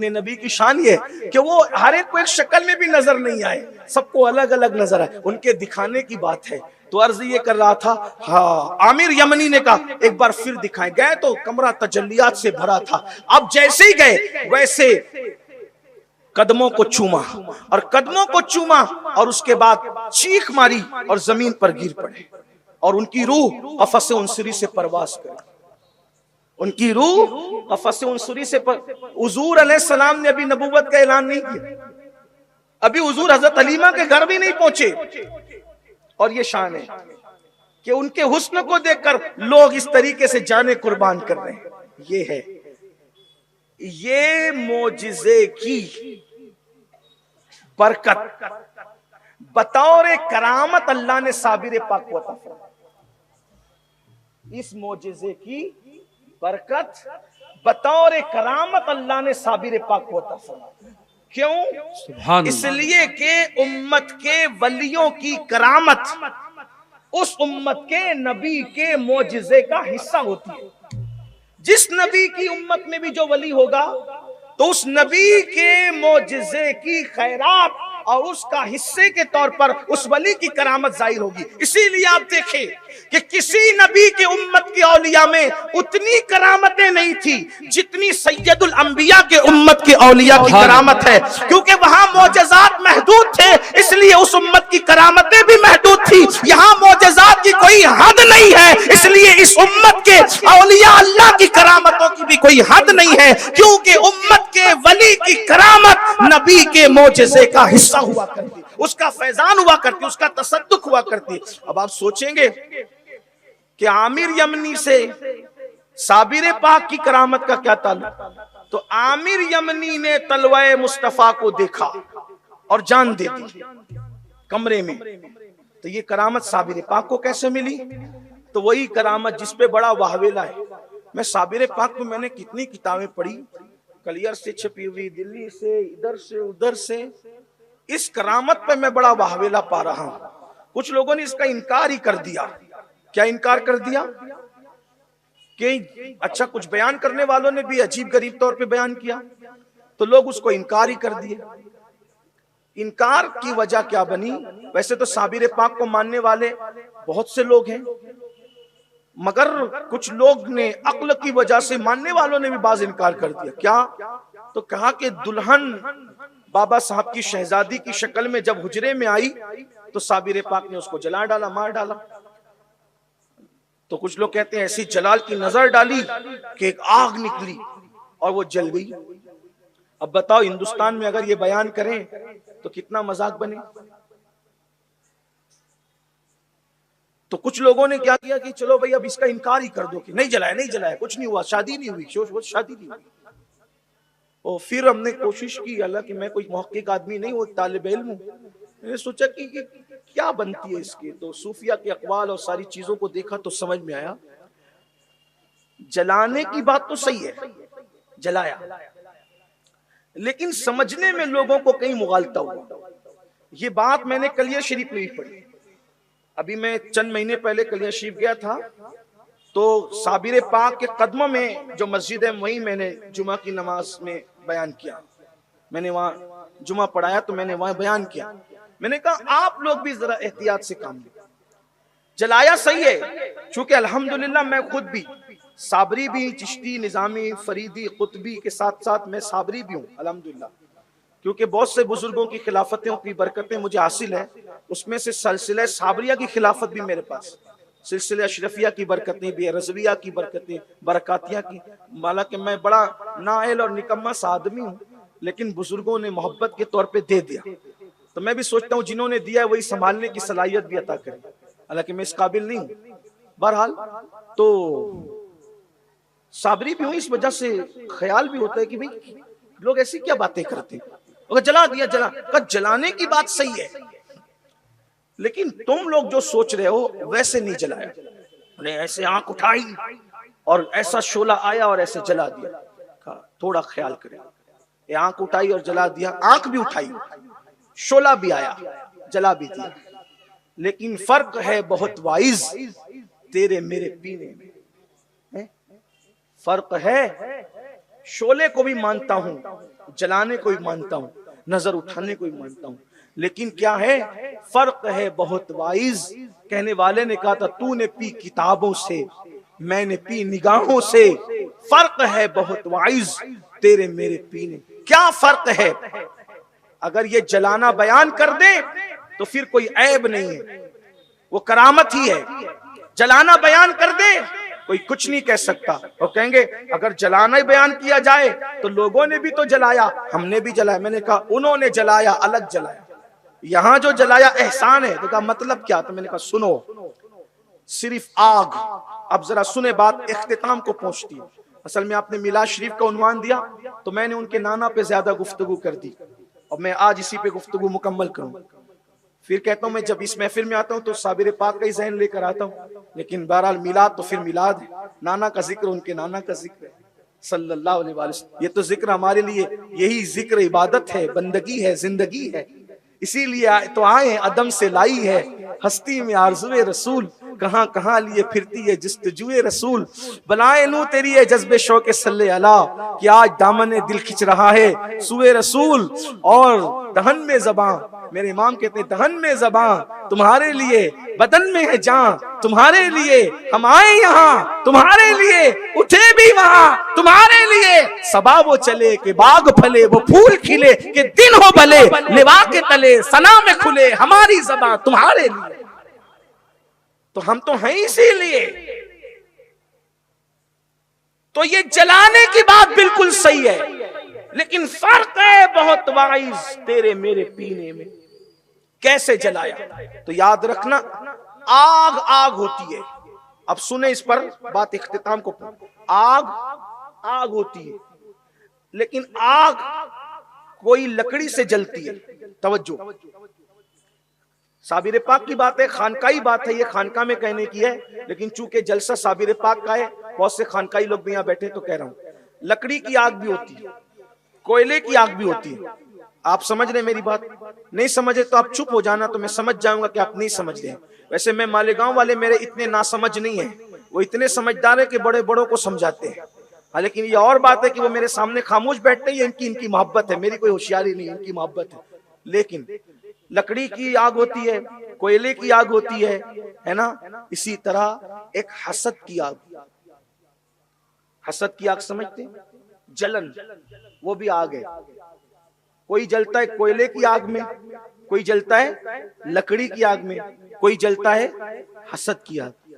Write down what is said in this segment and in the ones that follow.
نبی کی شان یہ ہے کہ وہ ہر ایک کو ایک شکل میں بھی نظر نہیں آئے، سب کو الگ الگ نظر آئے، ان کے دکھانے کی بات ہے۔ تو عرض یہ کر رہا تھا، عامر یمنی نے کہا ایک بار پھر دکھائیں۔ گئے تو کمرہ تجلیات سے بھرا تھا، اب جیسے ہی گئے ویسے قدموں کو چوما، اور قدموں کو چوما اور اس کے بعد چیخ ماری اور زمین پر گر پڑے، اور ان کی روح قفس عنصری سے پرواز کر، ان کی روح قفس عنصری سے حضور علیہ السلام نے ابھی نبوت کا اعلان نہیں کیا، ابھی حضور حضرت حلیمہ کے گھر بھی نہیں پہنچے، اور یہ شان ہے کہ ان کے حسن کو دیکھ کر لوگ اس طریقے سے جانے قربان کر رہے ہیں۔ یہ ہے، یہ معجزے کی برکت بطور کرامت اللہ نے صابر پاک کو عطا فرمائی۔ اس معجزے کی برکت بطور کرامت اللہ نے صابر پاک کو عطا فرمائی۔ کیوں؟ اس لیے کہ امت کے ولیوں کی کرامت اس امت کے نبی کے معجزے کا حصہ ہوتی ہے۔ جس نبی کی امت میں بھی جو ولی ہوگا تو اس نبی کے معجزے کی خیرات اور اس کا حصے کے طور پر اس ولی کی کرامت ظاہر ہوگی۔ اسی لیے آپ دیکھیں کہ کسی نبی کے امت کے اولیاء میں اتنی کرامتیں نہیں تھی جتنی سید الانبیاء کے امت کے اولیاء کی کرامت ہے، کیونکہ وہاں معجزات محدود تھے، اس لیے اس امت کی کرامتیں بھی محدود تھی۔ یہاں معجزات کی کوئی حد نہیں ہے، اس لیے اس امت کے اولیاء اللہ کی کرامتوں کی بھی کوئی حد نہیں ہے، کیونکہ امت کے ولی کی کرامت نبی کے معجزے کا حصہ ہوا کرتی، اس کا فیضان ہوا کرتی، اس کا تصدق ہوا کرتی۔ اب آپ سوچیں گے کہ عامر یمنی سے صابر پاک کی کرامت کا کیا تعلق؟ تو عامر یمنی نے طلوہ مصطفیٰ کو دیکھا اور جان دے دی کمرے میں، تو یہ کرامت صابر پاک کو کیسے ملی؟ تو وہی کرامت جس پہ بڑا واہویلا ہے۔ میں صابر پاک میں نے کتنی کتابیں پڑھی، کلیئر سے چھپی ہوئی، دلی سے، ادھر سے ادھر سے، اس کرامت پہ میں بڑا واہویلا پا رہا ہوں۔ کچھ لوگوں نے اس کا انکار ہی کر دیا۔ کیا انکار کر دیا؟ کہ اچھا، کچھ بیان کرنے والوں نے بھی عجیب غریب طور پہ بیان کیا تو لوگ اس کو انکار ہی کر دیے۔ انکار کی وجہ کیا بنی؟ ویسے تو صابر پاک کو ماننے والے بہت سے لوگ ہیں، مگر کچھ لوگ نے عقل کی وجہ سے، ماننے والوں نے بھی بعض انکار کر دیا۔ کیا؟ تو کہا کہ دلہن بابا صاحب کی شہزادی کی شکل میں جب حجرے میں آئی تو صابر پاک نے اس کو جلا ڈالا، مار ڈالا۔ تو کچھ لوگ کہتے ہیں ایسی جلال کی نظر ڈالی کہ ایک آگ نکلی اور وہ جل گئی۔ اب بتاؤ ہندوستان میں اگر یہ بیان کریں تو کتنا مذاق بنے۔ تو کچھ لوگوں نے کیا کیا کہ چلو بھئی اب اس کا انکار ہی کر دو کہ نہیں جلایا، نہیں جلایا، کچھ نہیں ہوا، شادی نہیں ہوئی، شادی نہیں ہوئی۔ اور پھر ہم نے کوشش کی، حالانکہ میں کوئی محقق آدمی نہیں ہوں، ایک طالب علم ہوں، میں نے سوچا کہ کیا بنتی ہے اس کی، تو صوفیہ کے اقوال اور ساری چیزوں کو دیکھا تو سمجھ میں آیا جلانے کی بات تو صحیح ہے، جلایا، لیکن سمجھنے میں لوگوں کو کہیں مغالطہ ہوا۔ یہ بات میں نے کلیہ شریف میں ہی پڑھی، ابھی میں چند مہینے پہلے کلیہ شریف گیا تھا تو صابر پاک کے قدموں میں جو مسجد ہے وہیں میں نے جمعہ کی نماز میں بیان کیا، میں نے وہاں جمعہ پڑھایا تو میں نے وہاں بیان کیا، میں نے کہا آپ لوگ بھی ذرا احتیاط سے کام لیں۔ جلایا صحیح ہے، چونکہ الحمدللہ میں خود بھی صابری بھی، چشتی، نظامی، فریدی، قطبی کے ساتھ ساتھ میں صابری بھی ہوں الحمدللہ، کیونکہ بہت سے بزرگوں کی خلافتوں کی برکتیں مجھے حاصل ہے، اس میں سے سلسلہ صابریہ کی خلافت بھی میرے پاس، سلسلہ اشرفیہ کی برکتیں بھی، رضویہ کی برکتیں، برکاتیہ کی، حالانکہ میں بڑا نااہل اور نکما سا آدمی ہوں لیکن بزرگوں نے محبت کے طور پہ دے دیا، تو میں بھی سوچتا ہوں جنہوں نے دیا ہے وہی سنبھالنے کی صلاحیت بھی عطا کرے، حالانکہ میں اس قابل نہیں ہوں۔ بہرحال تو صابری بھی ہوں، اس وجہ سے خیال بھی ہوتا ہے کہ بھئی لوگ ایسی کیا باتیں کرتے ہیں، اگر جلا دیا، جلانے کی بات صحیح ہے، لیکن تم لوگ جو سوچ رہے ہو ویسے نہیں جلایا، انہیں ایسے آنکھ اٹھائی اور ایسا شعلہ آیا اور ایسے جلا دیا، تھوڑا خیال کریں، یہ آنکھ اٹھائی اور جلا دیا، آنکھ بھی اٹھائی، شعلہ بھی آیا، جلا بھی دیا، لیکن فرق ہے بہت وائز تیرے میرے پینے میں، فرق ہے شعلے کو بھی مانتا ہوں، جلانے کو بھی مانتا ہوں، نظر اٹھانے کو بھی مانتا ہوں، لیکن کیا ہے فرق ہے بہت وائز۔ کہنے والے نے کہا تھا تو نے پی کتابوں سے، میں نے پی نگاہوں سے، فرق ہے بہت وائز تیرے میرے پینے۔ کیا فرق ہے؟ اگر یہ جلانا بیان کر دے تو پھر کوئی عیب نہیں ہے، وہ کرامت ہی ہے۔ جلانا بیان کر دے کوئی کچھ نہیں کہہ سکتا۔ وہ کہیں گے اگر جلانا ہی بیان کیا جائے تو لوگوں نے بھی تو جلایا، ہم نے بھی جلایا۔ میں نے کہا انہوں نے جلایا، الگ جلایا، یہاں جو جلایا احسان ہے۔ تو کہا مطلب کیا؟ تو میں نے کہا سنو، صرف آگ۔ اب ذرا سنے بات اختتام کو پہنچتی ہے۔ اصل میں آپ نے میلاد شریف کا عنوان دیا تو میں نے ان کے نانا پہ زیادہ گفتگو کر دی، اور میں آج اسی پہ گفتگو مکمل کروں۔ پھر کہتا ہوں میں جب اس محفل میں آتا ہوں تو صابر پاک کا ہی ذہن لے کر آتا ہوں، لیکن بہرحال میلاد تو پھر میلاد ہے، نانا کا ذکر ان کے نانا کا ذکر ہے صلی اللہ علیہ وسلم۔ یہ تو ذکر ہمارے لیے، یہی ذکر عبادت ہے، بندگی ہے، زندگی ہے۔ اسی لیے تو آئے عدم سے لائی ہے ہستی میں آرزوئے رسول، کہاں کہاں لیے پھرتی ہے جستجوئے رسول۔ بلائے لوں تیری ہے جذب شوق صلی اللہ، کہ آج دامن دل کھچ رہا ہے سوئے رسول، اور دہن میں زباں، میرے امام کہتے ہیں دہن میں زباں تمہارے لیے، بدن میں ہے جان تمہارے لیے، ہم آئے یہاں تمہارے لیے، اٹھے بھی وہاں تمہارے لیے، صبا وہ چلے کہ باغ پھلے، وہ پھول کھلے کہ دن ہو بھلے، لوا کے تلے ثنا میں کھلے ہماری زباں تمہارے لیے۔ تو ہم تو ہیں اسی لیے۔ تو یہ جلانے کی بات بالکل صحیح ہے، لیکن فرق ہے بہت وائز تیرے میرے پینے میں۔ کیسے جلایا؟ تو یاد رکھنا آگ آگ ہوتی ہے۔ اب سنیں اس پر بات اختتام کو، آگ آگ ہوتی ہے، لیکن آگ کوئی لکڑی سے جلتی ہے۔ توجہ، صابر پاک کی بات ہے، خانقاہی بات ہے، یہ خانقاہ میں کہنے کی ہے، لیکن چونکہ جلسہ صابر پاک کا ہے بہت سے خانقاہی لوگ بھی یہاں بیٹھے تو کہہ رہا ہوں، لکڑی کی آگ بھی ہوتی ہے، کوئلے کی آگ بھی ہوتی ہے۔ آپ سمجھ رہے میری بات؟ نہیں سمجھے تو آپ چپ ہو جانا، تو میں سمجھ جاؤں گا کہ آپ نہیں سمجھ رہے۔ ویسے میں مالیگاؤں والے میرے اتنے ناسمجھ نہیں ہیں، وہ اتنے سمجھدار ہیں کہ بڑے بڑوں کو سمجھاتے ہیں، ہاں لیکن یہ اور بات ہے کہ وہ میرے سامنے خاموش بیٹھتے ہیں، ان کی محبت ہے، میری کوئی ہوشیاری نہیں، ان کی محبت ہے۔ لیکن لکڑی کی آگ ہوتی ہے، کوئلے کی آگ ہوتی ہے نا، اسی طرح ایک حسد کی آگ۔ حسد کی آگ سمجھتے ہیں؟ جلن، وہ بھی آگ ہے۔ کوئی جلتا ہے کوئلے کی آگ میں، کوئی جلتا ہے لکڑی کی آگ میں، کوئی جلتا ہے حسد کی آگ۔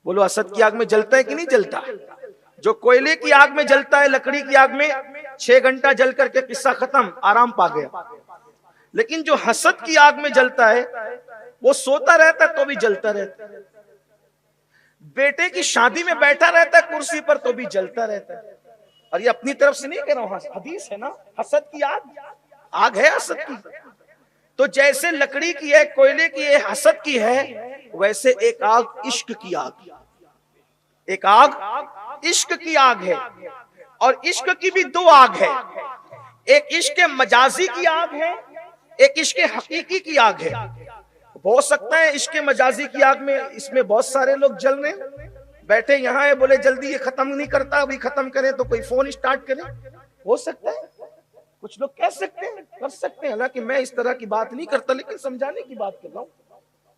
بولو حسد کی آگ میں جلتا ہے کہ نہیں جلتا؟ جو کوئلے کی آگ میں جلتا ہے، لکڑی کی آگ میں 6 گھنٹہ جل کر کے قصہ ختم، آرام پا گیا۔ لیکن جو حسد کی آگ میں جلتا ہے وہ سوتا رہتا ہے تو بھی جلتا رہتا ہے، بیٹے کی شادی میں بیٹھا رہتا ہے کرسی پر تو بھی جلتا رہتا ہے۔ اور یہ اپنی طرف سے نہیں کہہ رہا ہوں، حدیث ہے نا، حسد کی آگ ہے حسد کی۔ تو جیسے لکڑی کی ہے، کوئلے کی ہے، حسد کی ہے، ویسے ایک آگ عشق کی آگ، ایک آگ عشق کی آگ ہے۔ اور عشق کی بھی 2 آگ ہے، ایک عشق مجازی کی آگ ہے، ایک عشق حقیقی کی آگ ہے۔ ہو سکتا ہے عشق مجازی کی آگ میں اس میں بہت سارے لوگ جل رہے ہیں، بیٹھے یہاں ہے، بولے جلدی یہ ختم نہیں کرتا، ابھی ختم کریں تو کوئی فون اسٹارٹ کرے، ہو سکتا ہے کچھ لوگ کہہ سکتے ہیں، کر سکتے ہیں، حالانکہ میں اس طرح کی بات نہیں کرتا، لیکن سمجھانے کی بات کر رہا ہوں۔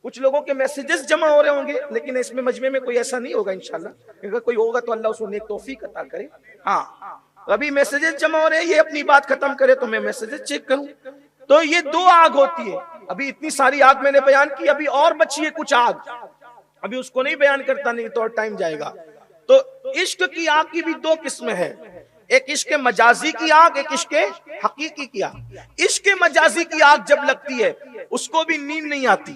کچھ لوگوں کے میسیجز جمع ہو رہے ہوں گے، لیکن اس میں مجمع میں کوئی ایسا نہیں ہوگا انشاءاللہ، اگر کوئی ہوگا تو اللہ اس کو نیک توفیق عطا کرے۔ ہاں ابھی میسیجز جمع ہو رہے ہیں، یہ اپنی بات ختم کرے تو میں میسیجز چیک کروں۔ تو یہ 2 آگ ہوتی ہے۔ ابھی اتنی ساری آگ میں نے بیان کی، ابھی اور بچی ہے کچھ آگ، ابھی اس کو نہیں بیان کرتا، نہیں تو اور ٹائم جائے گا۔ تو عشق کی آگ کی بھی 2 قسمیں ہیں، ایک عشق مجازی کی آگ، ایک عشق حقیقی کی آگ۔ عشق مجازی کی آگ جب لگتی ہے اس کو بھی نیند نہیں آتی،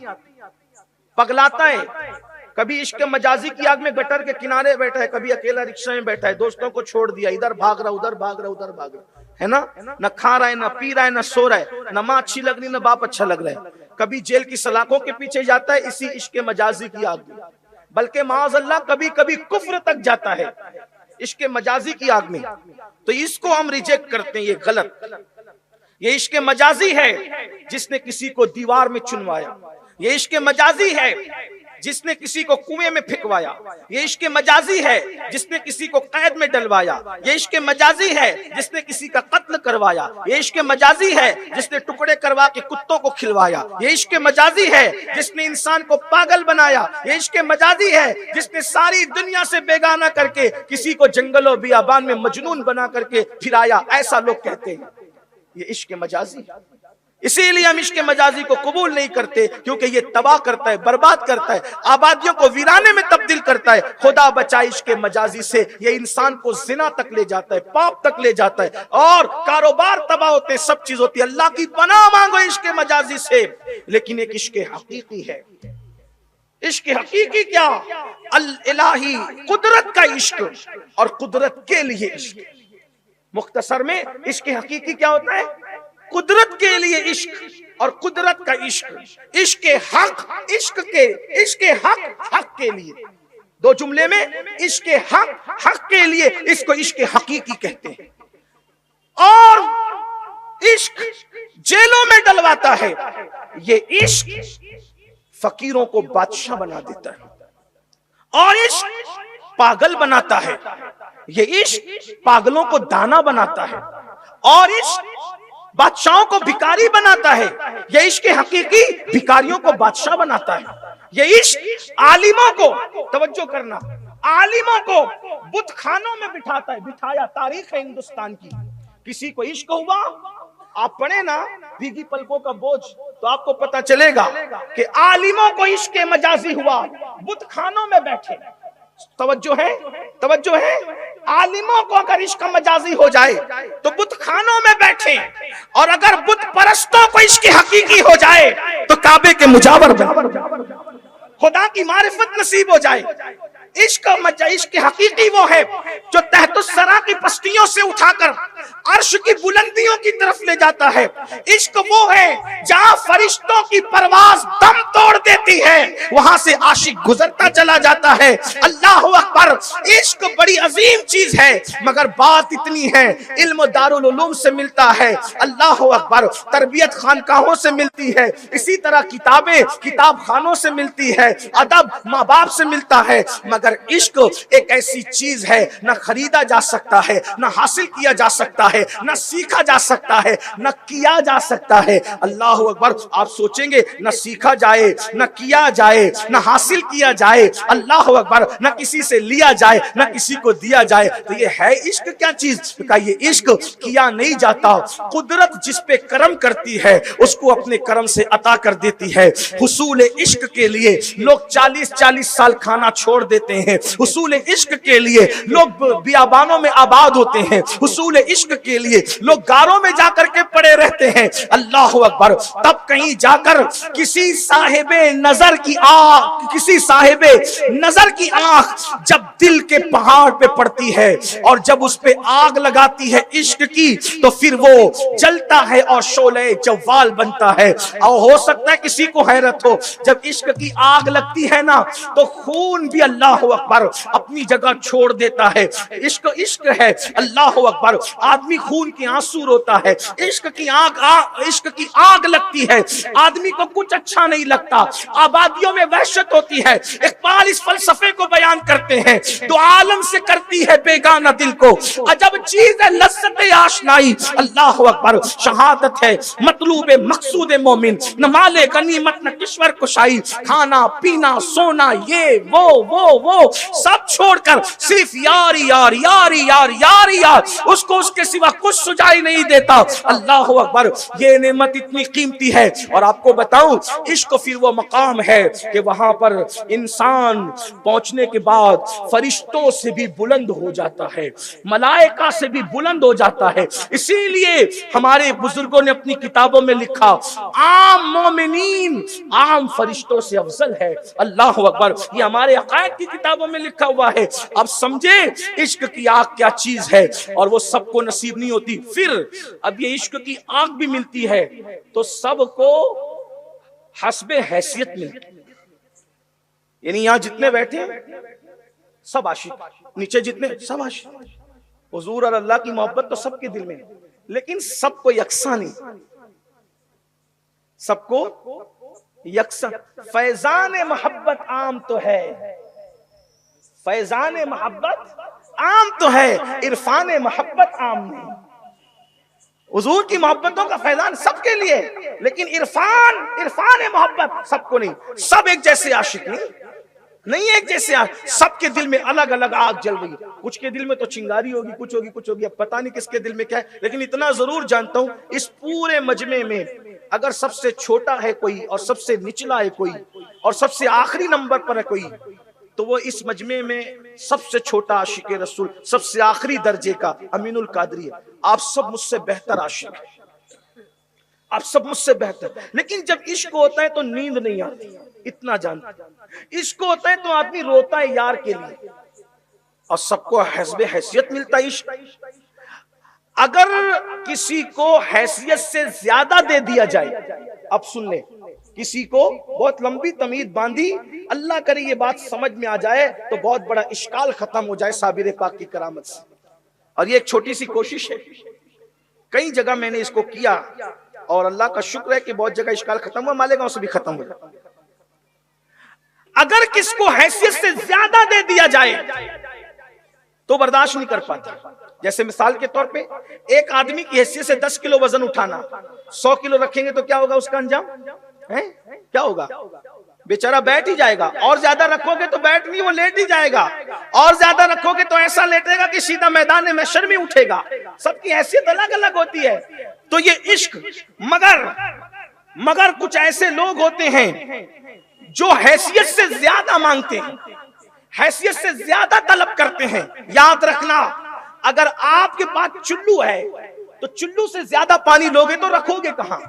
پگلاتا ہے۔ کبھی عشق مجازی کی آگ میں گٹر کے کنارے بیٹھا ہے، کبھی اکیلا رکشہ میں بیٹھا ہے، دوستوں کو چھوڑ دیا، ادھر بھاگ رہا ادھر بھاگ رہا ادھر بھاگ رہا ہے نا، نہ کھا رہا ہے نہ پی رہا ہے نہ سو رہا ہے، نہ ماں اچھی لگ رہی نہ باپ اچھا لگ رہا ہے۔ کبھی جیل کی سلاخوں کے پیچھے جاتا ہے اسی عشق مجازی کی آگ میں، بلکہ معاذ اللہ کبھی کبھی کفر تک جاتا ہے عشق مجازی کی آگ میں۔ تو اس کو ہم ریجیکٹ کرتے ہیں، یہ غلط۔ یہ عشق مجازی ہے جس نے کسی کو دیوار میں چنوایا، یہ عشق مجازی ہے جس نے کسی کو کنویں میں پھینکوایا، یہ عشق مجازی ہے جس نے کسی کو قید میں ڈلوایا، یہ عشق مجازی ہے جس نے کسی کا قتل کروایا، یہ عشق مجازی ہے جس نے ٹکڑے کروا کے کتوں کو کھلوایا، یہ عشق مجازی ہے جس نے انسان کو پاگل بنایا، یہ عشق مجازی ہے جس نے ساری دنیا سے بیگانہ کر کے کسی کو جنگل و بیابان میں مجنون بنا کر کے پھرایا، ایسا لوگ کہتے ہیں یہ عشق مجازی۔ اسی لیے ہم عشق مجازی کو قبول نہیں کرتے، کیونکہ یہ تباہ کرتا ہے، برباد کرتا ہے، آبادیوں کو ویرانے میں تبدیل کرتا ہے۔ خدا بچائے عشق مجازی سے، یہ انسان کو زنا تک لے جاتا ہے، پاپ تک لے جاتا ہے، اور کاروبار تباہ ہوتے ہیں، سب چیز ہوتی ہے۔ اللہ کی پناہ مانگو عشق مجازی سے۔ لیکن ایک عشق حقیقی ہے۔ عشق حقیقی کیا؟ الہی قدرت کا عشق اور قدرت کے لیے عشق۔ مختصر میں عشق حقیقی کیا ہوتا ہے؟ قدرت کے لیے عشق اور قدرت کا عشق۔ عشق حق، عشق حق کے لیے، دو جملے میں، عشق حق کے لیے، اس کو عشق حقیقی کہتے ہیں۔ اور عشق جیلوں میں ڈلواتا ہے، یہ عشق فقیروں کو بادشاہ بنا دیتا ہے، اور عشق پاگل بناتا ہے، یہ عشق پاگلوں کو دانا بناتا ہے، اور عشق بادشاہوں کو بھکاری بناتا ہے، یہ عشق حقیقی بھکاریوں کو بادشاہ بناتا ہے۔ یہ عشق عالموں کو، توجہ کرنا، عالموں کو بت خانوں میں بٹھایا۔ تاریخ ہے ہندوستان کی، کسی کو عشق ہوا، آپ پڑھیں نا بھیگی پلکوں کا بوجھ، تو آپ کو پتا چلے گا کہ عالموں کو عشق مجازی ہوا، بت خانوں میں بیٹھے۔ توجہ ہے، عالموں کو اگر عشق مجازی ہو جائے تو بت خانوں میں بیٹھے، اور اگر بت پرستوں کو عشق حقیقی ہو جائے تو کعبے کے مجاور بن، خدا کی معرفت نصیب ہو جائے۔ عشق حقیقی وہ ہے جو تحت الثری کی پستیوں سے اٹھا کر عرش کی بلندیوں کی طرف لے جاتا ہے۔ عشق وہ ہے جہاں فرشتوں کی پرواز دم توڑ دیتی ہے، وہاں سے عاشق گزرتا چلا جاتا ہے۔ اللہ اکبر! عشق بڑی عظیم چیز ہے، مگر بات اتنی ہے، علم دارالعلوم سے ملتا ہے، اللہ اکبر، تربیت خانقاہوں سے ملتی ہے، اسی طرح کتابیں کتاب خانوں سے ملتی ہے، ادب ماں باپ سے ملتا ہے، مگر عشق ایک ایسی چیز ہے نہ خریدا جا سکتا ہے، نہ حاصل کیا جا سکتا ہے، نہ سیکھا جا سکتا ہے، نہ کیا جا سکتا ہے۔ اللہ اکبر! آپ سوچیں گے نہ سیکھا جائے، نہ کیا جائے، نہ حاصل کیا جائے، اللہ اکبر، نہ کسی سے لیا جائے، نہ کسی کو دیا جائے، تو یہ ہے عشق کیا چیز؟ کہ یہ عشق کیا نہیں جاتا، قدرت جس پہ کرم کرتی ہے اس کو اپنے کرم سے عطا کر دیتی ہے۔ حصول عشق کے لیے لوگ 40 سال کھانا چھوڑ دیتے ہیں، حصول عشق کے لیے لوگ بیابانوں میں آباد ہوتے ہیں، حصول عشق کے لیے لوگ غاروں میں جا کر کے پڑے رہتے ہیں، اللہ اکبر، تب کہیں جا کر کسی صاحب نظر کی آنکھ جب دل کے پہاڑ پہ پڑتی ہے اور جب اس پہ آگ لگاتی ہے عشق کی، تو پھر وہ جلتا ہے اور شعلہ جوال بنتا ہے۔ اور ہو سکتا ہے کسی کو حیرت ہو، جب عشق کی آگ لگتی ہے نا تو خون بھی اللہ اکبر اپنی جگہ چھوڑ دیتا ہے۔ عشق ہے، اللہ اکبر، آدمی خون کے آنسو روتا ہے، عشق کی آگ لگتی ہے، آدمی کو کچھ اچھا نہیں لگتا، آبادیوں میں وحشت ہوتی ہے۔ اقبال اس فلسفے کو بیان کرتے ہیں، تو عالم سے کرتی ہے بیگانہ دل کو عجب چیز ہے لذت آشنائی، اللہ اکبر، شہادت ہے مطلوب مقصود مومن، نہ مال غنیمت نہ کشور کشائی، کھانا پینا سونا یہ وہ سب چھوڑ کر صرف یاری یار یاری یار یاری یار، اس کو اس کے سوا کچھ سجائی نہیں دیتا۔ اللہ اکبر! یہ نعمت اتنی قیمتی ہے، اور آپ کو بتاؤں عشق پھر وہ مقام ہے کہ وہاں پر انسان پہنچنے کے بعد فرشتوں سے بھی بلند ہو جاتا ہے، ملائکہ سے بھی بلند ہو جاتا ہے۔ اسی لیے ہمارے بزرگوں نے اپنی کتابوں میں لکھا عام مومنین عام فرشتوں سے افضل ہے۔ اللہ اکبر! یہ ہمارے عقائد کی کتابوں میں لکھا ہوا ہے۔ اب سمجھے عشق کی آگ کیا چیز ہے، اور وہ سب کو نصیب نہیں ہوتی۔ پھر اب یہ عشق کی آگ بھی ملتی ہے تو سب کو حسب حیثیت ملتی ہے، یعنی یہاں جتنے بیٹھے سب عاشق، نیچے جتنے سب عاشق، حضور اور اللہ کی محبت تو سب کے دل میں، لیکن سب کو یکساں نہیں، سب کو یکساں فیضان محبت عام تو ہے، فیضان محبت عام تو ہے، عرفان محبت عام نہیں۔ حضور کی محبتوں کا فیضان سب کے لیے، لیکن عرفان محبت سب کو نہیں۔ سب ایک جیسے عاشق نہیں ایک جیسے سب کے دل میں الگ الگ آگ جل رہی ہے، کچھ کے دل میں تو چنگاری ہوگی، کچھ ہوگی، اب پتہ نہیں کس کے دل میں کیا ہے، لیکن اتنا ضرور جانتا ہوں اس پورے مجمع میں اگر سب سے چھوٹا ہے کوئی اور سب سے نچلا ہے کوئی اور سب سے آخری نمبر پر ہے کوئی، تو وہ اس مجمع میں سب سے چھوٹا عاشق رسول، سب سے آخری درجے کا امین القادری ہے۔ آپ سب مجھ سے بہتر عاشق ہیں، آپ سب مجھ سے بہتر، لیکن جب عشق ہوتا ہے تو نیند نہیں آتی، اتنا جانتا۔ عشق ہوتا ہے تو آدمی روتا ہے یار کے لیے، اور سب کو حسب حیثیت ملتا ہے عشق۔ اگر کسی کو حیثیت سے زیادہ دے دیا جائے، اب سن لیں، کسی کو بہت لمبی تمہید باندھی، اللہ کرے یہ بات سمجھ میں آ جائے تو بہت بڑا اشکال ختم ہو جائے صابر پاک کی کرامت سے۔ اور یہ ایک چھوٹی سی کوشش ہے، کئی جگہ میں نے اس کو کیا اور اللہ کا شکر ہے کہ بہت جگہ اشکال ختم ہوا، مالیگاؤں سے بھی ختم ہوا۔ اگر کس کو حیثیت سے زیادہ دے دیا جائے تو برداشت نہیں کر پاتا۔ جیسے مثال کے طور پہ ایک آدمی کی حیثیت سے 10 کلو وزن اٹھانا، 100 کلو رکھیں گے تو کیا ہوگا اس کا انجام؟ کیا ہوگا؟ بیچارہ بیٹھ ہی جائے گا، اور زیادہ رکھو گے تو بیٹھ نہیں، وہ لیٹ ہی جائے گا، اور زیادہ رکھو گے تو ایسا لیٹے گا کہ سیدھا میدان محشر میں اٹھے گا۔ سب کی حیثیت الگ الگ ہوتی ہے، تو یہ عشق، مگر کچھ ایسے لوگ ہوتے ہیں جو حیثیت سے زیادہ مانگتے ہیں، حیثیت سے زیادہ طلب کرتے ہیں۔ یاد رکھنا، اگر آپ کے پاس چلو ہے تو چلو سے زیادہ پانی لوگے تو رکھو گے کہاں؟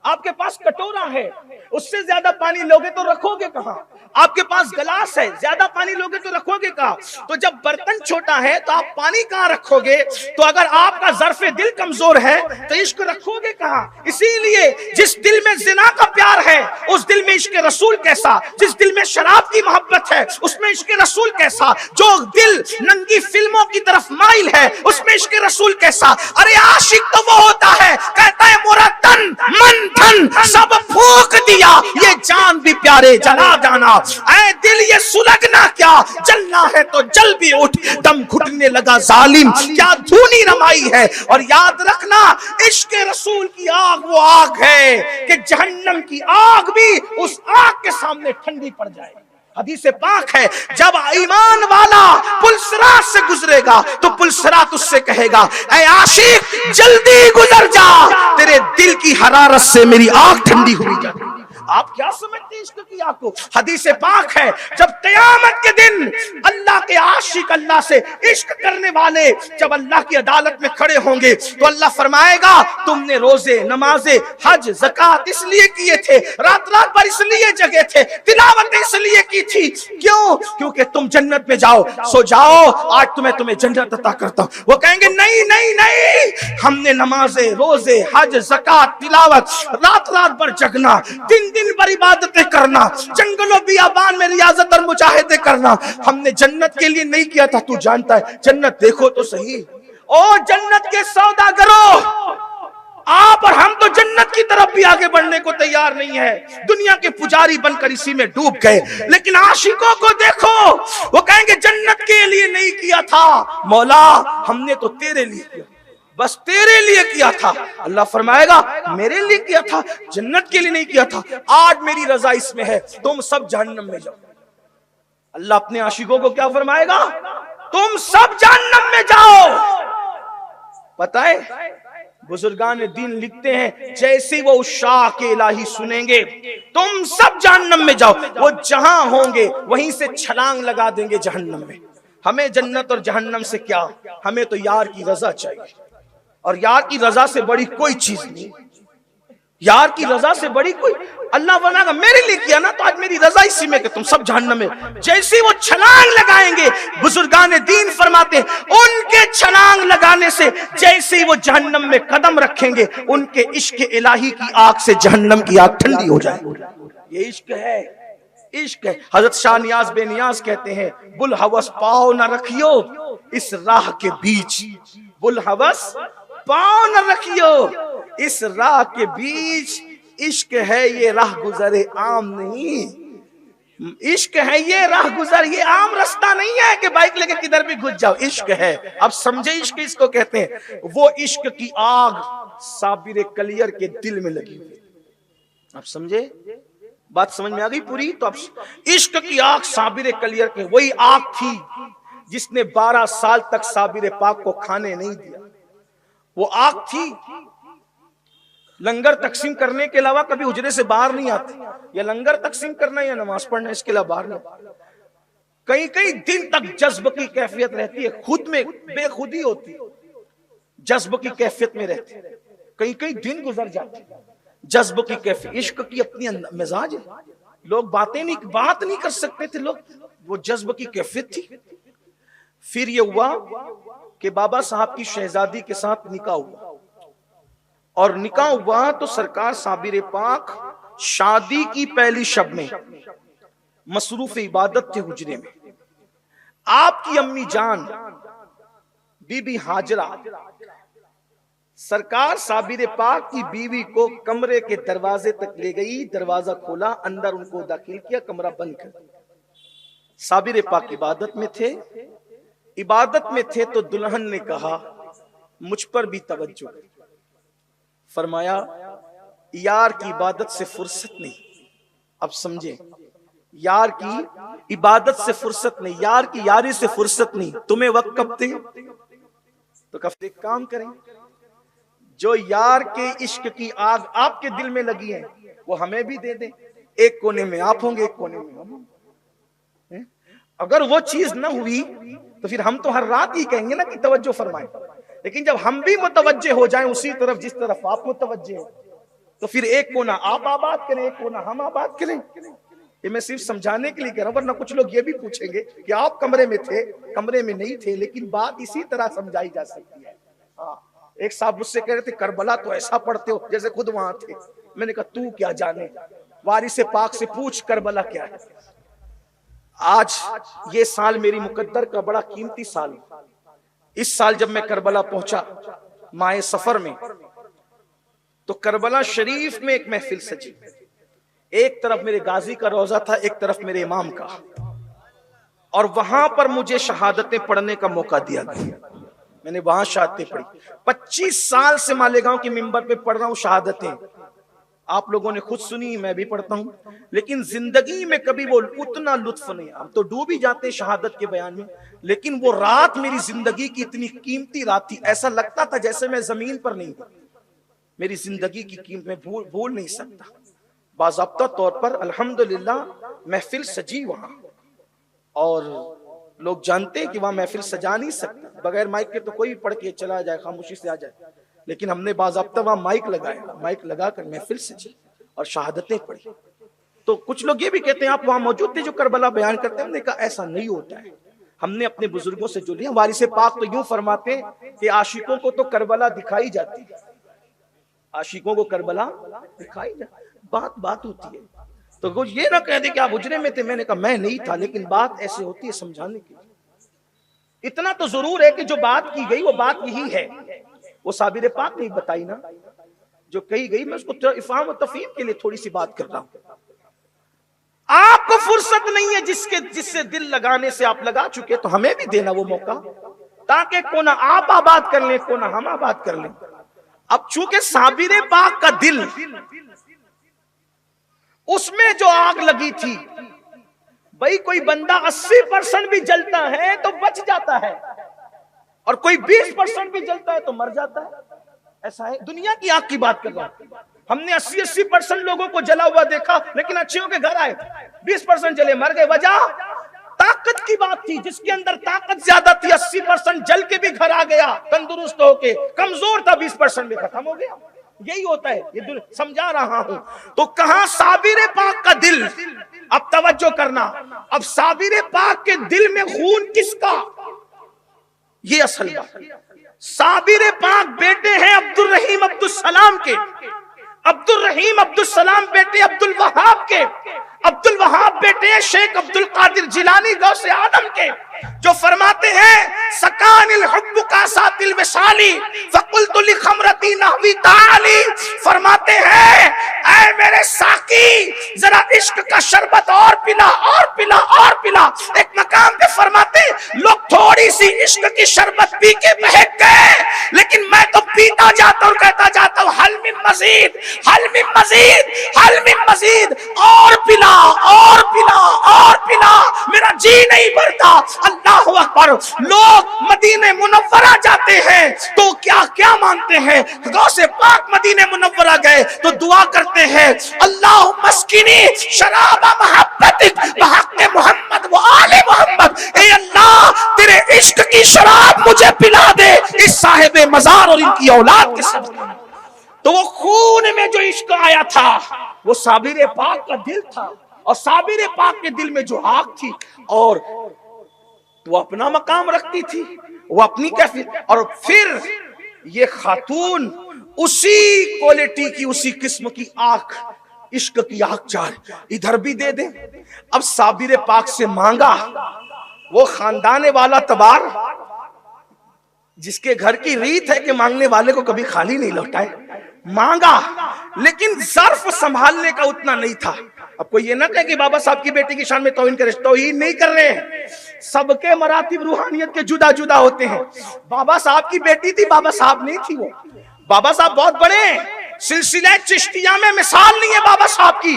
آپ کے پاس کٹورا ہے، اس سے زیادہ پانی لوگے تو رکھو گے کہاں؟ آپ کے پاس گلاس ہے، زیادہ پانی لوگے تو رکھو گے کہاں؟ تو جب برتن چھوٹا ہے تو آپ پانی کہاں رکھو گے؟ تو اگر آپ کا ظرف دل کمزور ہے تو عشق رکھو گے کہاں؟ اسی لیے جس دل میں زنا کا پیار ہے اس دل میں عشق رسول کیسا، جس دل میں شراب کی محبت ہے اس میں عشق رسول کیسا، جو دل ننگی فلموں کی طرف مائل ہے اس میں عشق رسول کیسا۔ ارے عاشق تو وہ ہوتا ہے کہتا ہے میرا تن من دھن سب پھونک دیا، یہ جان بھی پیارے جلا جانا، اے دل یہ سلگنا کیا، جلنا ہے تو جل بھی اٹھ، دم گھٹنے لگا ظالم کیا دھونی رمائی ہے۔ اور یاد رکھنا، عشق رسول کی آگ وہ آگ ہے کہ جہنم کی آگ بھی اس آگ کے سامنے ٹھنڈی پڑ جائے۔ حدیث پاک ہے، جب ایمان والا پلسرات سے گزرے گا تو پلسرات اس سے کہے گا اے عاشق جلدی گزر جا، تیرے دل کی حرارت سے میری آنکھ ٹھنڈی ہوئی جاتی۔ آپ کیا سمجھتے ہیں عشق کی آگ کو؟ حدیث پاک ہے، جب قیامت کے دن اللہ کے عاشق، اللہ سے عشق کرنے والے جب اللہ کی عدالت میں کھڑے ہوں گے تو اللہ فرمائے گا تم نے روزے، نمازیں، حج، زکات اس لیے کیے تھے، رات رات بھر اس لیے جگے تھے، تلاوت اس لیے کی تھی، کیوں؟ کیونکہ تم جنت میں جاؤ، سو جاؤ، آج تمہیں جنت عطا کرتا ہوں۔ وہ کہیں گے نہیں نہیں نہیں، ہم نے نمازیں، روزے، حج، زکات، تلاوت، رات رات بھر جگنا، دن دن بھر عبادتیں کرنا، جنگلوں بیابان میں ریاضت اور مجاہدے کرنا، ہم نے جنت کے لیے نہیں کیا تھا۔ تو جانتا ہے جنت دیکھو تو صحیح، او جنت کے سوداگروں، آپ اور ہم تو جنت کی طرف بھی آگے بڑھنے کو تیار نہیں ہے، دنیا کے پجاری بن کر اسی میں ڈوب گئے۔ لیکن عاشقوں کو دیکھو، وہ کہیں گے جنت کے لیے نہیں کیا تھا مولا، ہم نے تو تیرے لیے کیا، بس تیرے لیے کیا تھا۔ اللہ فرمائے گا میرے لیے کیا تھا، جنت کے لیے نہیں کیا تھا، آج میری رضا اس میں ہے، تم سب جہنم میں جاؤ۔ اللہ اپنے عاشقوں کو کیا فرمائے گا؟ تم سب جہنم میں جاؤ۔ پتہ ہے بزرگان دین لکھتے ہیں جیسے وہ عشاق الہی سنیں گے تم سب جہنم میں جاؤ، وہ جہاں ہوں گے وہیں سے چھلانگ لگا دیں گے جہنم میں۔ ہمیں جنت اور جہنم سے کیا، ہمیں تو یار کی رضا چاہیے، اور یار کی رضا سے بڑی کوئی چیز نہیں، یار کی رضا سے بڑی کوئی، اللہ فرمائے گا میرے لیے کیا نا تو آج میری رضا اسی میں کہ تم سب جہنم میں۔ جیسے وہ چھلانگ لگائیں گے، بزرگان دین فرماتے ہیں ان کے چھلانگ لگانے سے جیسے ہی وہ جہنم میں قدم رکھیں گے ان کے عشق الہی کی آگ سے جہنم کی آگ ٹھنڈی ہو جائے گی۔ یہ عشق ہے، عشق ہے۔ حضرت شاہ نیاز بے نیاز کہتے ہیں بلحوث پاؤ نہ رکھیو اس راہ کے بیچ، بلحوث پاؤ نہ رکھیو اس راہ کے بیچ، عشق ہے یہ راہ گزر عام نہیں، عشق ہے یہ راہ گزر، یہ عام رستہ نہیں ہے کہ بائک لے کے کدھر بھی گھس جاؤ، عشق ہے۔ اب سمجھے عشق اس کو کہتے ہیں، وہ عشق کی آگ صابر کلیر کے دل میں لگی ہوئی۔ اب سمجھے بات سمجھ میں آ گئی پوری؟ تو اب عشق کی آگ صابر کلیر کے، وہی آگ تھی جس نے 12 سال تک صابر پاک کو کھانے نہیں دیا۔ وہ آگ تھی، لنگر تقسیم کرنے کے علاوہ کبھی حجرے سے باہر نہیں آتی، یا لنگر تقسیم کرنا یا نماز پڑھنا، اس کے علاوہ باہر نہیں۔ کئی دن تک جذب کی کیفیت رہتی ہے، خود میں بے خودی ہوتی، جذب کی کیفیت میں رہتی، کئی دن گزر جاتے، جذب کی کیفیت۔ عشق کی اپنی مزاج ہے، لوگ بات نہیں کر سکتے تھے لوگ، وہ جذب کی کیفیت تھی۔ پھر یہ ہوا کہ بابا صاحب کی شہزادی کے ساتھ نکاح ہوا، اور نکاح ہوا تو سرکار صابر پاک شادی کی پہلی شب میں مصروف عبادت تھے حجرے میں۔ آپ کی امی جان بی بی ہاجرہ سرکار صابر پاک کی بیوی کو کمرے کے دروازے تک لے گئی، دروازہ کھولا، اندر ان کو داخل کیا، کمرہ بند کر دیا۔ صابر پاک عبادت میں تھے تو دلہن نے کہا مجھ پر بھی توجہ، فرمایا یار کی عبادت سے فرصت نہیں۔ اب سمجھیں، یار کی عبادت سے فرصت نہیں، یار کی یاری سے فرصت نہیں، تمہیں وقت کب دے؟ تو کب ایک کام کریں، جو یار کے عشق کی آگ آپ کے دل میں لگی ہے وہ ہمیں بھی دے دیں، ایک کونے میں آپ ہوں گے، ایک کونے میں ہم ہوں گے۔ اگر وہ چیز نہ ہوئی تو پھر ہم تو ہر رات ہی کہیں گے نا کہ توجہ فرمائیں، لیکن جب ہم بھی متوجہ ہو جائیں اسی طرف جس طرف آپ متوجہ ہیں، تو پھر ایک کونا آپ آباد کریں، ایک کونا ہم آباد کریں۔ یہ میں صرف سمجھانے کے لیے کہہ رہا ہوں، ورنہ کچھ لوگ یہ بھی پوچھیں گے کہ آپ کمرے میں تھے، کمرے میں نہیں تھے، لیکن بات اسی طرح سمجھائی جا سکتی ہے۔ ایک صاحب مجھ سے کہہ رہے تھے کربلا تو ایسا پڑھتے ہو جیسے خود وہاں تھے۔ میں نے کہا تو کیا جانے، وارث پاک سے پوچھ کربلا کیا ہے۔ آج یہ سال میری مقدر کا بڑا قیمتی سال ہے۔ اس سال جب میں کربلا پہنچا ماہ سفر میں، تو کربلا شریف میں ایک محفل سجی، ایک طرف میرے غازی کا روضہ تھا، ایک طرف میرے امام کا، اور وہاں پر مجھے شہادتیں پڑھنے کا موقع دیا گیا۔ میں نے وہاں شہادتیں پڑھی، 25 سال سے مالیگاؤں کی منبر پہ پڑھ رہا ہوں شہادتیں، آپ لوگوں نے خود سنی، میں بھی پڑھتا ہوں، لیکن زندگی میں کبھی وہ اتنا لطف نہیں۔ ہم تو ڈوب ہی جاتے ہیں شہادت کے بیان میں، لیکن وہ رات میری زندگی کی اتنی قیمتی رات تھی، ایسا لگتا تھا جیسے میں زمین پر نہیں تھا۔ میری زندگی کی قیمت میں بھول نہیں سکتا۔ باضابطہ طور پر الحمدللہ محفل سجی وہاں، اور لوگ جانتے ہیں کہ وہاں محفل سجا نہیں سکتا، بغیر مائک کے تو کوئی پڑھ کے چلا جائے، خاموشی سے آ جائے، لیکن ہم نے باضابطہ وہاں مائک لگایا، مائک لگا کر محفل سجی اور شہادتیں پڑھی۔ تو کچھ لوگ یہ بھی کہتے ہیں آپ وہاں موجود تھے جو کربلا بیان کرتے ہیں، ہم نے کہا ایسا نہیں ہوتا ہے، ہم نے اپنے بزرگوں سے جو لیا۔ وارث پاک تو یوں فرماتے ہیں کہ عاشقوں کو تو کربلا دکھائی جاتی ہے، عاشقوں کو کربلا دکھائی جاتی، بات ہوتی ہے۔ تو وہ یہ نہ کہہ دے کہ آپ حجرے میں تھے، میں نے کہا میں نہیں تھا، لیکن بات ایسے ہوتی ہے سمجھانے کی۔ اتنا تو ضرور ہے کہ جو بات کی گئی وہ بات یہی ہے، وہ صابر پاک نے بتائی نا جو کہی گئی، میں اس کو افہام و تفہیم کے لیے تھوڑی سی بات کر رہا ہوں۔ آپ کو فرصت نہیں ہے جس سے دل لگانے سے آپ لگا چکے، تو ہمیں بھی دینا وہ موقع، تاکہ کونا آپ آباد کر لیں، کونا ہم آباد کر لیں۔ اب چونکہ صابر پاک کا دل، اس میں جو آگ لگی تھی، بھئی کوئی بندہ 80% بھی جلتا ہے تو بچ جاتا ہے، اور کوئی 20% بھی جلتا ہے تو مر جاتا ہے۔ ایسا ہے، دنیا کی آگ کی بات کر رہا ہوں۔ ہم نے 80% لوگوں کو جلا ہوا دیکھا، لیکن اچھیوں کے گھر آئے، 20% جلے مر گئے۔ وجہ طاقت کی بات تھی، جس کے اندر طاقت زیادہ تھی 80% جل کے بھی گھر آ گیا تندرست ہو کے، کمزور تھا 20% بھی ختم ہو گیا۔ یہی ہوتا ہے، یہ سمجھا رہا ہوں۔ تو کہاں صابر پاک کا دل، اب توجہ کرنا، اب صابر پاک کے دل میں خون کس کا، یہ اصل بات۔ صابر پاک بیٹے ہیں عبدالرحیم عبدالسلام کے، عبدالرحیم عبدالسلام بیٹے عبدالوہاب کے، عبدالوہاب بیٹے شیخ عبدالقادر جیلانی غوث آدم کے، جو فرماتے ہیں سکان الحب کا سات الوصالی فقلت لخمرتی نحوی تعالی، فرماتے ہیں اے اے میرے ساقی ذرا عشق کا شربت اور پلا اور پلا اور پلا. ایک مقام پہ فرماتے لوگ تھوڑی سی عشق کی شربت پی کے بہک گئے, لیکن میں تو پیتا جاتا ہوں, کہتا جاتا ہوں حل من مزید, حل من مزید, حل من مزید, اور پلا اور پلا اور پلا, میرا جی نہیں بھرتا. اللہ اکبر. لوگ مدینہ منورہ جاتے ہیں تو کیا کیا مانتے ہیں, غوث پاک مدینہ منورہ گئے تو دعا کرتے ہیں اللہم اسقنی شراب محبتک بحق محمد و آل محمد, اے اللہ تیرے عشق کی شراب مجھے پلا دے اس صاحب مزار اور ان کی اولاد کے صدقے. تو وہ خون میں جو عشق آیا تھا وہ صابر پاک کا دل تھا, اور صابر پاک کے دل میں جو آگ تھی, اور وہ اپنا مقام رکھتی تھی, وہ اپنی کیفیت. اور پھر یہ خاتون اسی کوالٹی کی, اسی قسم کی آنکھ, عشق کی آنکھ چار ادھر بھی دے دیں. اب صابر پاک سے مانگا, وہ خاندان والا تبار جس کے گھر کی ریت ہے کہ مانگنے والے کو کبھی خالی نہیں لوٹائے, مانگا لیکن ظرف سنبھالنے کا اتنا نہیں تھا. اب کوئی یہ نہ کہے کہ بابا صاحب کی بیٹی کی شان میں توہین کرے, توہین نہیں کر رہے ہیں, سب کے مراتب روحانیت کے جدا جدا ہوتے ہیں. بابا صاحب کی بیٹی تھی, بابا صاحب نہیں تھی. وہ بابا صاحب بہت بڑے ہیں, سلسلہ چشتیہ میں مثال نہیں ہے بابا صاحب کی,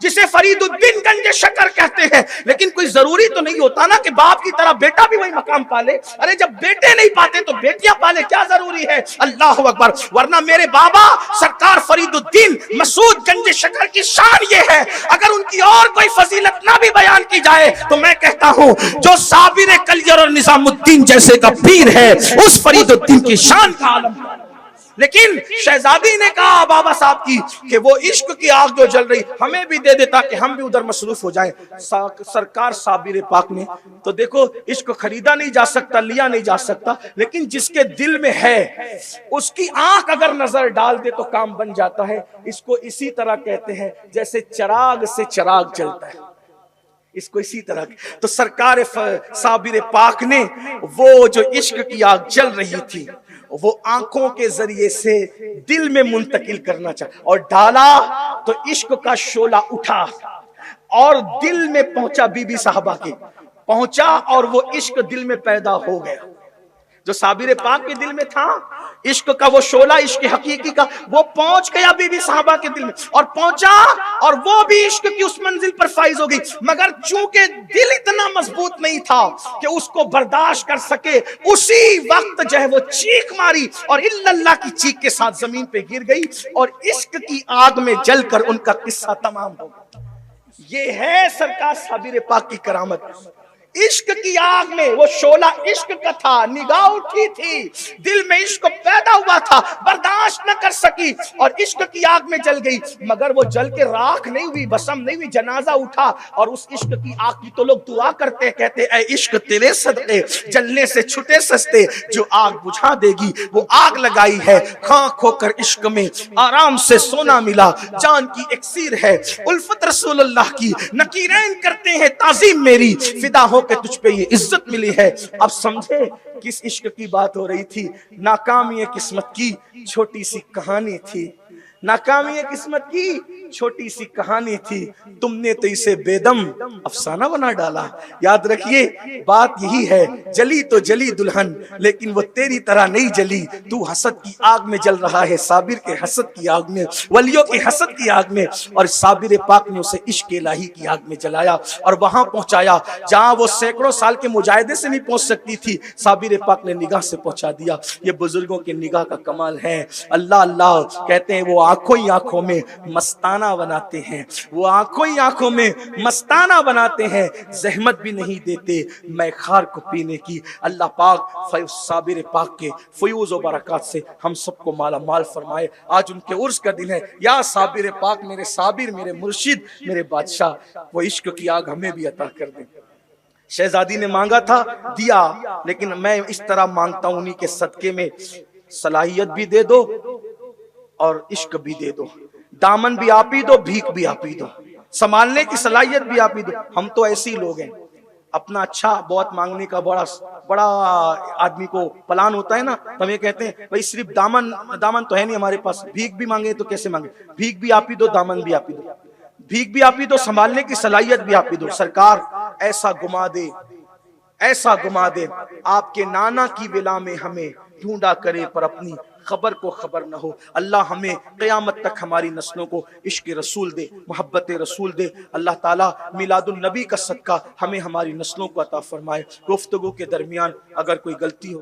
جسے فرید الدین گنج شکر کہتے ہیں. لیکن کوئی ضروری تو نہیں ہوتا نا کہ باپ کی طرح بیٹا بھی وہی مقام پالے. ارے جب بیٹے نہیں پاتے تو بیٹیاں پالے, کیا ضروری ہے. اللہ اکبر. ورنہ میرے بابا سرکار فرید الدین مسعود گنج شکر کی شان یہ ہے, اگر ان کی اور کوئی فضیلت نہ بھی بیان کی جائے تو میں کہتا ہوں جو صابر کلیجر اور نظام الدین جیسے کا پیر ہے اس فرید الدین کی شان کا عالم. لیکن شہزادی نے کہا بابا صاحب کی کہ وہ عشق کی آگ جو جل رہی ہمیں بھی دے دیتا کہ ہم بھی ادھر مصروف ہو جائیں. سرکار صابر پاک نے تو دیکھو عشق خریدا نہیں جا سکتا, لیا نہیں جا سکتا, لیکن جس کے دل میں ہے اس کی آنکھ اگر نظر ڈال دے تو کام بن جاتا ہے. اس کو اسی طرح کہتے ہیں جیسے چراغ سے چراغ جلتا ہے, اس کو اسی طرح. تو سرکار صابر پاک نے وہ جو عشق کی آگ جل رہی تھی وہ آنکھوں کے ذریعے سے دل میں منتقل کرنا چاہا, اور ڈالا تو عشق کا شعلہ اٹھا اور دل میں پہنچا, بی بی صاحبہ کے پہنچا, اور وہ عشق دل میں پیدا ہو گیا. جو صابر پاک کے دل میں تھا عشق کا وہ شعلہ, عشق حقیقی کا, وہ پہنچ گیا بی بی صاحبہ کے دل میں اور پہنچا, اور وہ بھی عشق کی اس منزل پر فائز ہو گئی. مگر چونکہ دل اتنا مضبوط نہیں تھا کہ اس کو برداشت کر سکے, اسی وقت جو ہے وہ چیخ ماری اور الا اللہ کی چیخ کے ساتھ زمین پہ گر گئی, اور عشق کی آگ میں جل کر ان کا قصہ تمام ہو گیا. یہ ہے سرکار صابر پاک کی کرامت. عشق کی آگ میں وہ شعلہ عشق کا تھا, نگاہ اٹھی تھی, دل میں عشق پیدا ہوا تھا, برداشت نہ کر سکی اور عشق کی آگ میں جل گئی. مگر وہ جل کے راکھ نہیں ہوئی, بسم نہیں ہوئی, جنازہ اٹھا, اور اس عشق کی آگ کی تو لوگ دعا کرتے ہیں, کہتے اے عشق تیرے صدقے جلنے سے چھٹے سستے, جو آگ بجھا دے گی وہ آگ لگائی ہے, خاک ہو کر عشق میں آرام سے سونا ملا, جان کی اکسیر ہے الفت رسول اللہ کی, نکیرین کرتے ہیں تعظیم میری, فدا ہو کہ تجھ پہ یہ عزت ملی ہے. اب سمجھے کس عشق کی بات ہو رہی تھی. ناکامی قسمت کی چھوٹی سی کہانی تھی, ناکامی قسمت کی چھوٹی سی کہانی تھی, تم نے تو اسے بیدم افسانہ بنا ڈالا. یاد رکھیے بات یہی ہے, جلی تو جلی دلہن لیکن وہ تیری طرح نہیں جلی, تو حسد کی آگ میں جل رہا ہے, صابر کے حسد کی آگ میں, ولیوں کے حسد کی آگ میں, اور صابر پاک نے اسے عشق الہی کی آگ میں جلایا اور وہاں پہنچایا جہاں وہ سینکڑوں سال کے مجاہدے سے نہیں پہنچ سکتی تھی. صابر پاک نے نگاہ سے پہنچا دیا. یہ بزرگوں کے نگاہ کا کمال ہے. اللہ اللہ کہتے ہیں وہ آنکھوں ہی آنکھوں میں مستانہ بناتے ہیں, وہ آنکھوں ہی آنکھوں میں مستانہ بناتے ہیں, زحمت بھی نہیں دیتے میں خار کو پینے کی. اللہ پاک صابر پاک کے فیوز و برکات سے ہم سب کو مالا مال فرمائے. آج ان کے عرس کا دن ہے. یا صابر پاک میرے صابر, میرے مرشد, میرے بادشاہ, وہ عشق کی آگ ہمیں بھی عطا کر دیں. شہزادی نے مانگا تھا دیا, لیکن میں اس طرح مانگتا ہوں انہی کے صدقے میں صلاحیت بھی دے دو اور عشق بھی دے دو, دامن بھی آپ ہی دو, بھیک بھی آپ ہی دو, سنبھالنے کی صلاحیت بھی آپ ہی دو. ہم تو ایسے ہی لوگ ہیں, اپنا اچھا بہت مانگنے کا بڑا بڑا آدمی کو پلان ہوتا ہے نا، تو ہم یہ کہتے ہیں بھائی صرف دامن تو ہے نہیں ہمارے پاس، بھیک بھی مانگے تو کیسے مانگے؟ بھیک بھی آپ ہی دو، دامن بھی آپ ہی دو، بھیک بھی آپ ہی دو، سنبھالنے کی صلاحیت بھی آپ ہی دو۔ سرکار ایسا گما دے، ایسا گما دے، آپ کے نانا کی ولا میں ہمیں ڈھونڈا کرے پر اپنی خبر کو خبر نہ ہو۔ اللہ ہمیں قیامت تک ہماری نسلوں کو عشق رسول دے، محبت رسول دے۔ اللہ تعالیٰ میلاد النبی کا صدقہ ہمیں ہماری نسلوں کو عطا فرمائے۔ گفتگو کے درمیان اگر کوئی غلطی ہو